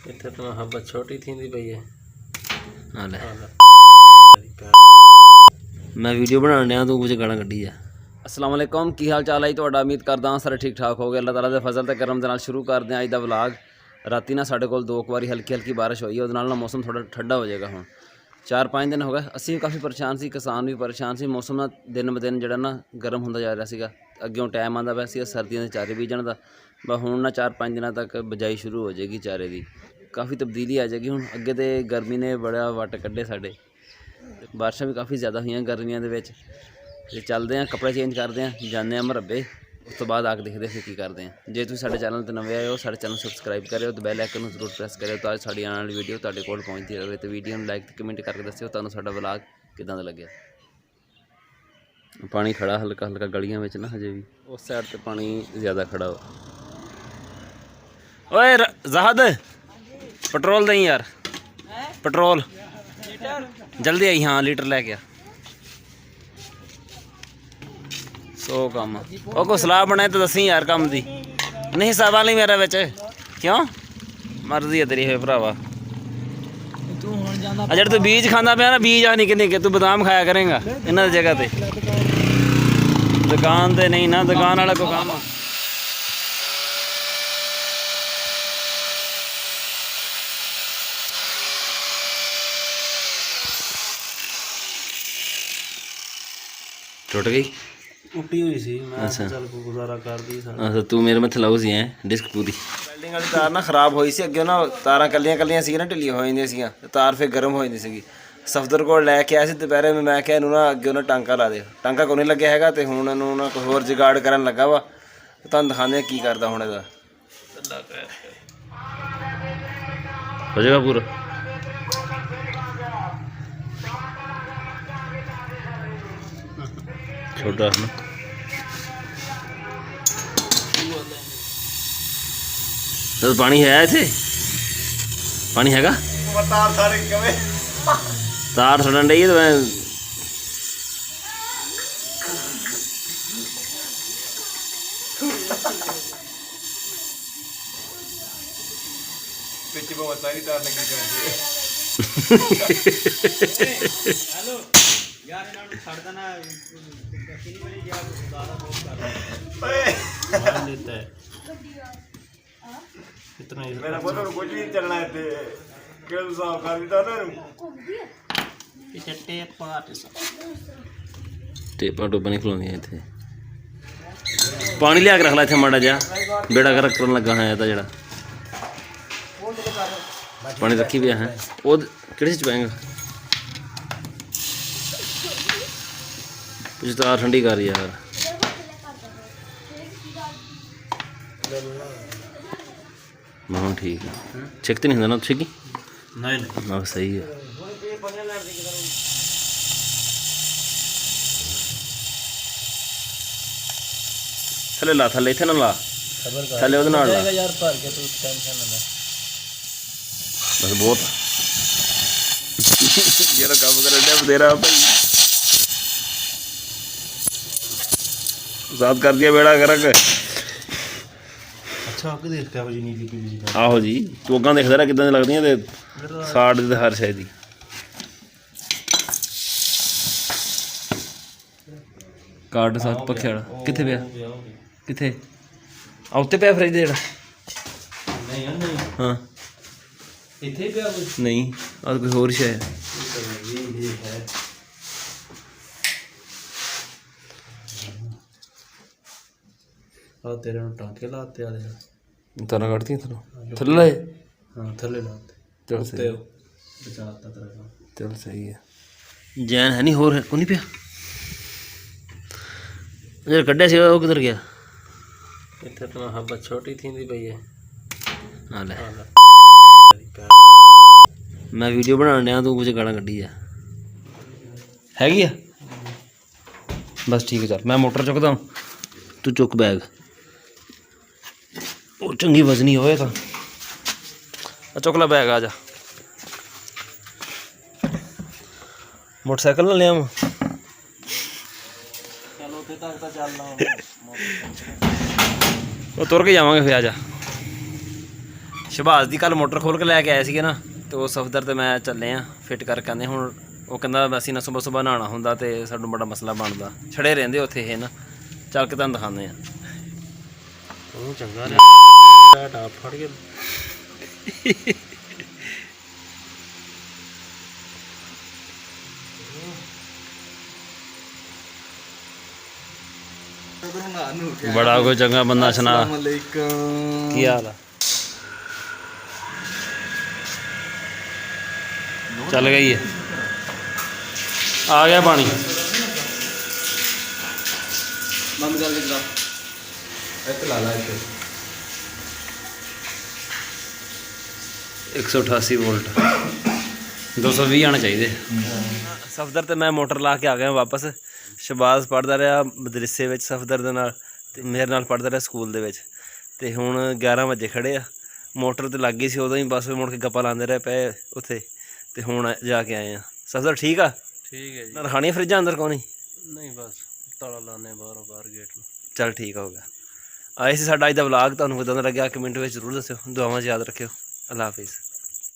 इतने तो मोहब्बत छोटी थी पई है। मैं वीडियो बनाने डया तू कुछ गाना कड्ढी जा। अस्सलाम वालेकुम, की हाल चाल है जी तुहाडा? उम्मीद करदा हां सारे ठीक ठाक हो गए। अल्लाह ताला दे फजल ते करम दे नाल शुरू करदे हां अज दा व्लॉग। राती ना साडे कोल 2 वारी हल्की हल्की बारिश होई है, उहदे नाल ना मौसम थोड़ा ठंडा हो जाएगा। हुण 4-5 दिन हो गए असीं काफ़ी परेशान सी, किसान भी परेशान सी। मौसम ना दिन ब दिन जिहड़ा ना गर्म हुंदा जा रिहा सीगा। अग्गों टाइम आंदा पिया सीगा सर्दियों दे चारे बीजण दा, बस हुण ना 4-5 दिनां तक बिजाई शुरू हो जाएगी चारे दी। काफ़ी तब्दीली आ जाएगी। हुण अग्गे ते गर्मी ने बड़ा वट कड्ढे साडे, बारिशां भी काफ़ी ज़्यादा हुई गर्मियों के विच। ते चलते हैं, कपड़े चेंज करते हैं, जाने मरब्बे, उस तो बाद आके देखते फिर की करते हैं। जे तुसीं साडे चैनल ते नवे आए हो, साडे चैनल सबसक्राइब करियो ते बैल आइकन जरूर प्रेस करियो तां साडी आने वाली वीडियो तुहाडे कोल पहुँचती रहे। तो वीडियो नूं लाइक ते कमेंट करके दस्सिओ तुहानूं साडा व्लॉग किदां दा लग्गिया। पानी खड़ा हल्का हल्का गलियां विच ना, हजे भी उस साइड ते पानी ज़्यादा खड़ा हो। ओए ज़ाहद, पेट्रोल दें यार, पेट्रोल जल्दी आई। हाँ लीटर लै गया। सो कम वो कोई सलाह बने तो दसी यार कम दी। नहीं हिसाबा नहीं मेरा बिच, क्यों मर्जी है तेरी है भरावा। जेह्ड़े तू बीज खांदा पिया ना, बीज आ निक्के निक्के, तू बदाम खाया करेंगा इन्हां दी जगह ते। दुकान ते नहीं ना, दुकान वाला को काम। टुट गई, टुटी हुई सी। मैं अच्छा चल को गुजारा कर दी। अच्छा तू मेरे मत्थे लाऊ सी है डिस्क पूरी। वैल्डिंग वाली तार ना खराब होई सी, अगे ना तारां कलियां कलियां सी ना, ढिल्लियां हो जांदियां सीगियां, तार फिर गर्म हो जाती सी। सफदर कोल लैके आया सी दोपहरे में, मैं क्या इनू ना अगे उन्हें टांका ला दे। टांका को नहीं लग्या हैगा ते हुण इनू ना कोई होर जुगाड़ करन लगा वा। तुहानूं दिखाने की करदा हुण इहदा। हो जाएगा पूरा। छोटा है ना, तो पानी है इत्थे, पानी हैगा। तार सड़न डई तो मैं हेलो यार इन्हां नूं छड्ड देना कितनी बड़ी जा ज़्यादा बहुत कर रहा है कितना मेरा बोलो कुछ नहीं चलना है ते केल साफ कर दिता ना पीछे टेप पाट टेपा टूपा नहीं खलोंदियां इत्थे। पानी लिया के रख ला इत्थे माड़ा जा, बेड़ा गर्क करन लगा है जेड़ा पानी रखी पिया है। वो किहड़े च पाएंगा? कुछ तार ठंडी कर यार। मां ठीक है, छिक तो नहीं होंदा ना छिकी? नहीं हाँ सही है। थले ला, थले इत्थे ना ला, थले ओहदे नाल ला यार भर के तू टेंशन ना ले बस बहुत। जेड़ा काम कर रहा बतेरा भाई, साथ कर दिया बेड़ा करक। अच्छा आपके देख क्या बजी नीली पीली जी आहो जी, तू अगां देखदा रहा किदां लगदियां ते साड़ दे हर शे दी। कार्ड साथ पक्खे वाला कित्थे पिया? कित्थे? आ उत्ते पिया फ्रिज दे जेड़ा? नहीं यार नहीं, हाँ इत्थे पिया कोई नहीं, आ कोई होर शे है। ये है और तेरे नु टांके लाते आ दे तारा कटती थलो थले लाए। हां थले लाते चल ते सही, बचाता तेरा चल सही है। जैन है नहीं, होर है को नहीं पिया? जो कड्ढिया सी वो किधर गया? इतने तो मोहब्बत छोटी थी पई है। हाँ ले, मैं वीडियो बनाने डया तू कुछ गाना कड्ढी जा। हैगी आ बस ठीक है। चल मैं मोटर चुकदा हूँ, तू चुक बैग। वो चंगी वजनी होए तो चुक ला बैग। आ जा मोटरसाइकिल ना लिया मैं। चलो ते तक तो चल वो तुर के जावांगे फिर। आ जा ਸ਼ਬਾਜ਼ ਦੀ ਕੱਲ ਮੋਟਰ ਖੋਲ ਕੇ ਲੈ ਕੇ ਆਏ ਸੀਗੇ ਨਾ, ਤੇ ਉਹ ਸਫਦਰ ਤੇ ਮੈਂ ਚੱਲੇ ਆ ਫਿੱਟ ਕਰਕੇ ਆਂਦੇ। ਹੁਣ ਉਹ ਕਹਿੰਦਾ ਅਸੀਂ ਨਾ ਸੁਬਹ ਨਹਾਉਣਾ ਹੁੰਦਾ ਤੇ ਸਾਨੂੰ ਬੜਾ ਮਸਲਾ ਬਣਦਾ, ਛੜੇ ਰਹਿੰਦੇ ਉੱਥੇ ਇਹ ਨਾ। ਚੱਲ ਕੇ ਤੁਹਾਨੂੰ ਦਿਖਾਉਂਦੇ ਆ। ਉਹ ਚੰਗਾ ਰਿਹਾ ਟਾਪ ਫੜ ਕੇ ਬੜਾ ਕੋਈ ਚੰਗਾ ਬੰਦਾ ਸੁਣਾ। ਕੀ ਹਾਲ ਆ? ਚੱਲ ਗਈ ਹੈ, ਆ ਗਿਆ ਪਾਣੀ। ਬੰਦ ਕਰ ਦੇ ਜਰਾ, ਇੱਥੇ ਲਾ ਲਾ ਇੱਥੇ। 188 ਵੋਲਟ 220 ਆਣੇ ਚਾਹੀਦੇ। ਸਫਦਰ ਤੇ ਮੈਂ ਮੋਟਰ ਲਾ ਕੇ ਆ ਗਿਆ ਵਾਪਸ। ਸ਼ਬਾਜ਼ ਪੜ੍ਹਦਾ ਰਿਹਾ ਮਦਰਸੇ ਵਿੱਚ ਸਫਦਰ ਦੇ ਨਾਲ, ਤੇ ਮੇਰੇ ਨਾਲ ਪੜ੍ਹਦਾ ਰਿਹਾ ਸਕੂਲ ਦੇ ਵਿੱਚ। ਤੇ ਹੁਣ 11 ਵਜੇ ਖੜੇ ਆ, ਮੋਟਰ ਤੇ ਲੱਗ ਗਈ ਸੀ ਉਦੋਂ ਹੀ, ਬਸ ਮੁੜ ਕੇ ਗੱਪਾਂ ਲਾਉਂਦੇ ਰਹੇ ਪਏ ਉੱਥੇ। ਤੇ ਹੁਣ ਜਾ ਕੇ ਆਏ ਆ। ਸਫਦਰ ਠੀਕ ਆ? ਠੀਕ ਹੈ ਜੀ। ਨਾ ਰਖਾਣੀ ਫਰਿੱਜਾਂ ਅੰਦਰ ਕੋਣੀ? ਨਹੀਂ ਬਸ ਤਾਲਾ ਲਾਣੇ ਬਾਹਰ ਗੇਟ ਨੂੰ। ਚੱਲ ਠੀਕ ਹੋ ਗਿਆ। ਆਏ ਸੀ ਸਾਡਾ ਅੱਜ ਦਾ ਵਲੌਗ। ਤੁਹਾਨੂੰ ਕਿੱਦਾਂ ਦਾ ਲੱਗਿਆ ਕਮੈਂਟ ਵਿੱਚ ਜ਼ਰੂਰ ਦੱਸਿਓ। ਦੁਆਵਾਂ 'ਚ ਯਾਦ ਰੱਖਿਓ। ਅੱਲਾ ਹਾਫਿਜ਼।